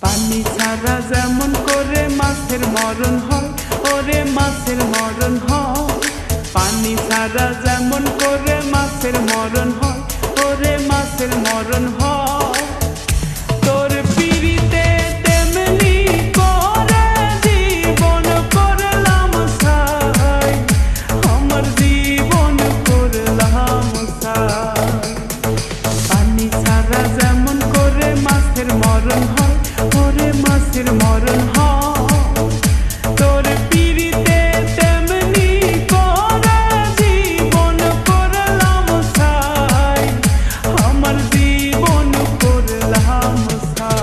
পানি ছাড়া যেমন করে মাছের মরণ হয়, ওরে মাছের মরণ হয়। পানি ছাড়া যেমন করে মাছের মরণ হয়, ওরে মাছের মরণ হয়। তোর পিরিতে তেমনি করে জীবন করলাম ছাই, আমার জীবন করলাম ছাই। পানি ছাড়া যেমন করে মাছের মরণ হয়, ওরে মাছের মরণ হয়। তোর পিরিতে তেমনি করে জীবন করলাম ছাই, আমার জীবন করলাম ছাই।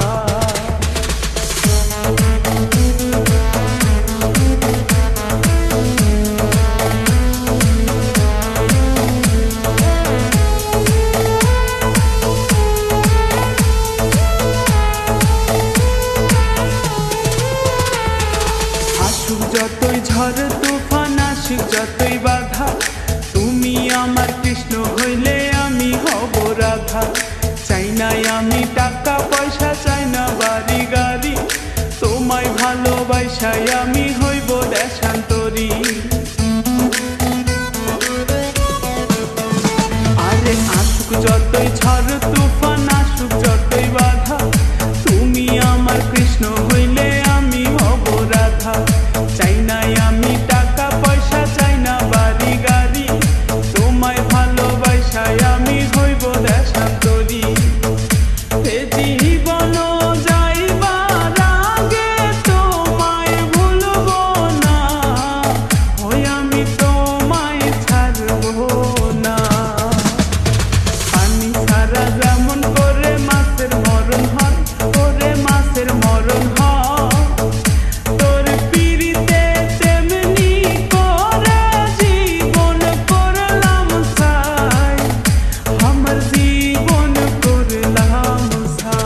আসুক যতই ঝড় তুফান, আসুক যতই বাধা, তুমি আমার কৃষ্ণ হইলে আমি হব রাধা। চাই না আমি টাকা পয়সা, চাই না বাড়ি গাড়ি, তোমায় ভালোবাসাই আমি হইব দেশান্তরী। আরে আসুক যতই ঝড় তুফান, আসুক যতই বাধা, তুমি আমার কৃষ্ণ হইলে আমি হব রাধা। চাই না আমি টাকা পয়সা, চাই না বাড়ি গাড়ি, তোমায় ভালোবাসাই আমি হইব দেশান্তরী। এ জীবন যাইবার আগে তোমায় ভুলব না, ওই আমি তোমায় ছাড়ব না। পানি ছাড়া যেমন করে মাছের মরণ হয়, ওরে মাছের মরণ হয়। তোর পিরিতে তেমনি করে জীবন করলাম ছাই, আমার জীবন করলাম ছাই।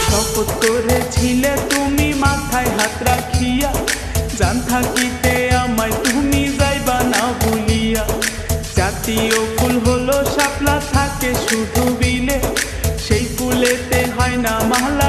শপথ করেছিলে তুমি মাথায় হাত রাখিয়া, জান থাকিতে আমায় তুমি যাইবা না ভুলিয়া। জাতীয় ফুল হলো শাপলা, থাকে শুধু বিলে, সেই ফুলেতে হয় না মালা,